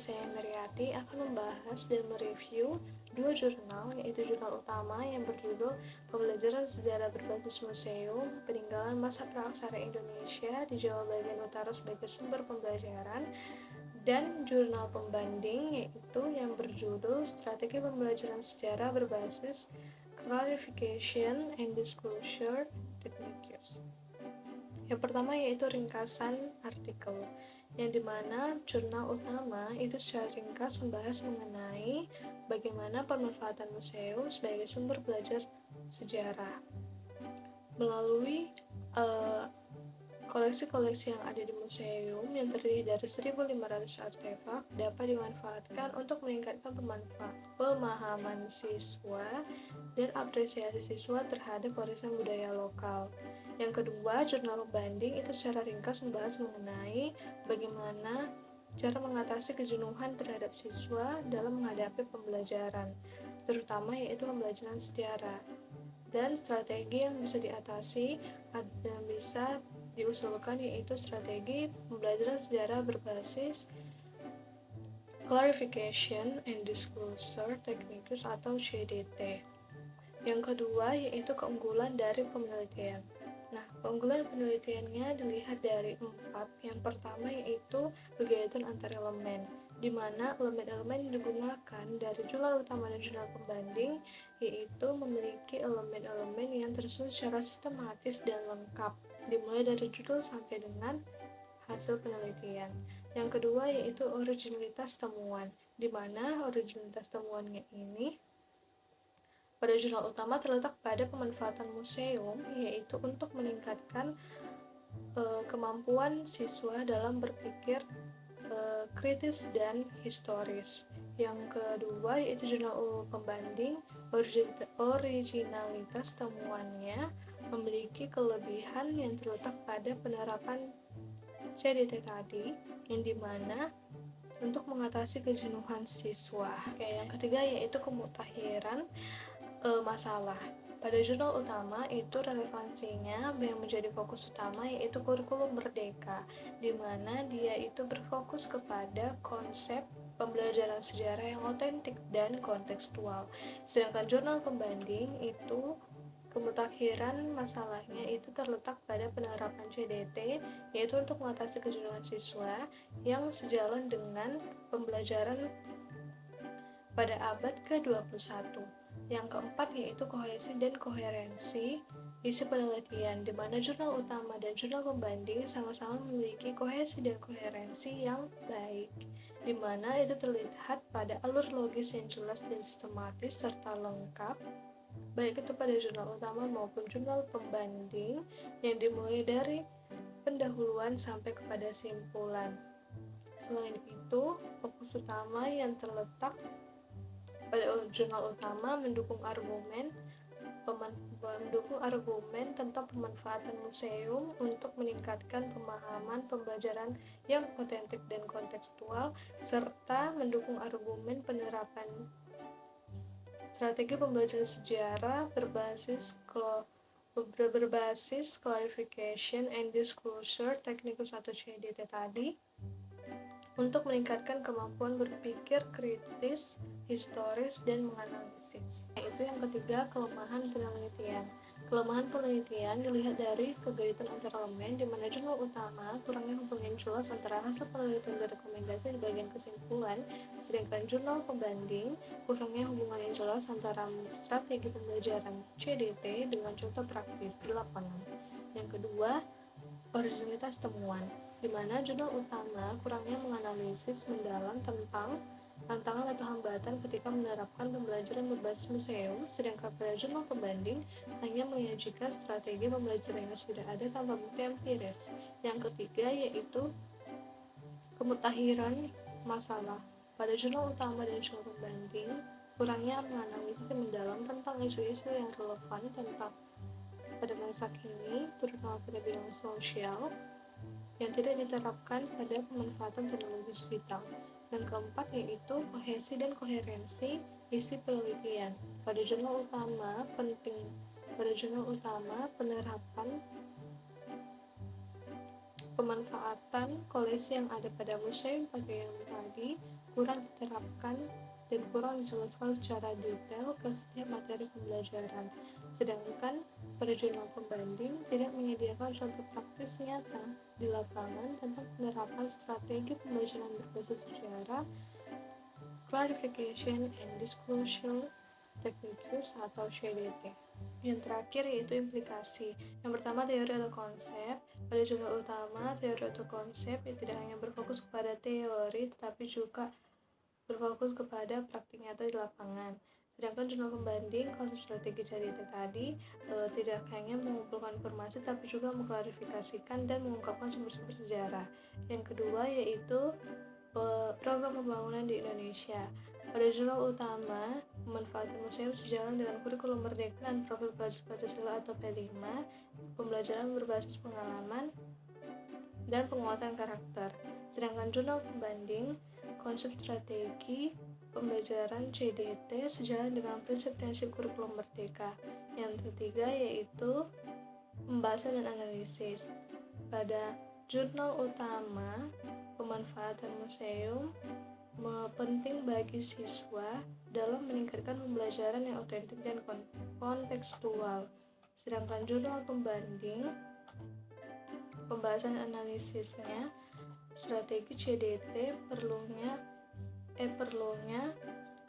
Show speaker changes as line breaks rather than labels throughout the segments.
saya Meriati akan membahas dan mereview dua jurnal, yaitu jurnal utama yang berjudul Pembelajaran Sejarah Berbasis Museum, Peninggalan Masa Praaksara Indonesia di Jawa bagian utara sebagai sumber pembelajaran, dan jurnal pembanding yaitu yang berjudul Strategi Pembelajaran Sejarah Berbasis Clarification and Disclosure Techniques. Yang pertama yaitu ringkasan artikel, yang dimana jurnal utama itu secara ringkas membahas mengenai bagaimana pemanfaatan museum sebagai sumber belajar sejarah melalui koleksi-koleksi yang ada di museum yang terdiri dari 1.500 artefak dapat dimanfaatkan untuk meningkatkan pemahaman siswa dan apresiasi siswa terhadap warisan budaya lokal. Yang kedua, jurnal pembanding itu secara ringkas membahas mengenai bagaimana cara mengatasi kejenuhan terhadap siswa dalam menghadapi pembelajaran, terutama yaitu pembelajaran sejarah, dan strategi yang bisa diatasi dan bisa diusulkan yaitu strategi pembelajaran sejarah berbasis Clarification and Disclosure Techniques atau CDT. Yang kedua yaitu keunggulan dari penelitian. Nah, keunggulan penelitiannya dilihat dari 4. Yang pertama yaitu kegiatan antar elemen, di mana elemen-elemen yang digunakan dari jurnal utama dan jurnal pembanding yaitu memiliki elemen-elemen yang tersusun secara sistematis dan lengkap, dimulai dari judul sampai dengan hasil penelitian. Yang kedua yaitu originalitas temuan, di mana originalitas temuannya ini pada jurnal utama terletak pada pemanfaatan museum, yaitu untuk meningkatkan kemampuan siswa dalam berpikir kritis dan historis. Yang kedua yaitu jurnal pembanding, originalitas temuannya memiliki kelebihan yang terletak pada penerapan CDT tadi, yang dimana untuk mengatasi kejenuhan siswa. Yang ketiga yaitu kemutakhiran masalah. Pada jurnal utama itu relevansinya yang menjadi fokus utama yaitu kurikulum merdeka, di mana dia itu berfokus kepada konsep pembelajaran sejarah yang otentik dan kontekstual. Sedangkan jurnal pembanding itu kemutakhiran masalahnya itu terletak pada penerapan CDT, yaitu untuk mengatasi kejenuhan siswa yang sejalan dengan pembelajaran pada abad ke-21. Yang keempat yaitu kohesi dan koherensi isi penelitian, di mana jurnal utama dan jurnal pembanding sama-sama memiliki kohesi dan koherensi yang baik, di mana itu terlihat pada alur logis yang jelas dan sistematis serta lengkap, baik itu pada jurnal utama maupun jurnal pembanding, yang dimulai dari pendahuluan sampai kepada simpulan. Selain itu, fokus utama yang terletak pada jurnal utama mendukung argumen tentang pemanfaatan museum untuk meningkatkan pemahaman pembelajaran yang otentik dan kontekstual, serta mendukung argumen penerapan strategi pembelajaran sejarah berbasis Clarification and Disclosure Techniques atau CDT tadi, untuk meningkatkan kemampuan berpikir kritis, historis, dan menganalisis. Itu yang ketiga, kelemahan penelitian. Kelemahan penelitian dilihat dari kegayutan antar elemen, di mana jurnal utama kurangnya hubungan jelas antara hasil penelitian dan rekomendasi di bagian kesimpulan, sedangkan jurnal pembanding kurangnya hubungan yang jelas antara strategi pembelajaran CDT dengan contoh praktis di lapangan. Yang kedua, originalitas temuan, di mana jurnal utama kurangnya menganalisis mendalam tentang tantangan atau hambatan ketika menerapkan pembelajaran berbasis museum, sedangkan pada jurnal pembanding hanya menyajikan strategi pembelajaran yang sudah ada tanpa bukti empiris. Yang ketiga yaitu kemutakhiran masalah. Pada jurnal utama dan jurnal pembanding kurangnya menganalisis mendalam tentang isu-isu yang relevan tentang pada masa kini, terutama pada bidang sosial yang tidak diterapkan pada pemanfaatan teknologi digital. Yang keempat yaitu kohesi dan koherensi isi penelitian. Pada jurnal utama penerapan pemanfaatan koleksi yang ada pada museum pada yang tadi kurang diterapkan dan kurang dijelaskan secara detail ke setiap materi pembelajaran. Sedangkan pada jurnal pembanding tidak menyediakan contoh praktis nyata di lapangan tentang penerapan strategi pembelajaran berbasis sejarah, clarification and disclosure techniques atau CDT. Yang terakhir yaitu implikasi. Yang pertama, teori atau konsep. Pada jurnal utama, teori atau konsep tidak hanya berfokus kepada teori tetapi juga berfokus kepada praktik nyata di lapangan. Sedangkan jurnal pembanding konsep strategi CDT tadi tidak hanya mengumpulkan informasi tapi juga mengklarifikasikan dan mengungkapkan sumber-sumber sejarah. Yang kedua yaitu program pembangunan di Indonesia. Pada jurnal utama, pemanfaatan museum sejalan dengan kurikulum Merdeka dan Profil Belajar Pancasila atau P5, pembelajaran berbasis pengalaman, dan penguatan karakter. Sedangkan jurnal pembanding, konsep strategi pembelajaran CDT sejalan dengan prinsip-prinsip kurikulum Merdeka. Yang ketiga yaitu pembahasan dan analisis. Pada jurnal utama, pemanfaatan museum penting bagi siswa dalam meningkatkan pembelajaran yang otentik dan kontekstual. Sedangkan jurnal pembanding, pembahasan analisisnya, strategi CDT perlunya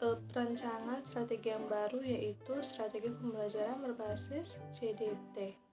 perancangan strategi yang baru yaitu strategi pembelajaran berbasis CDT.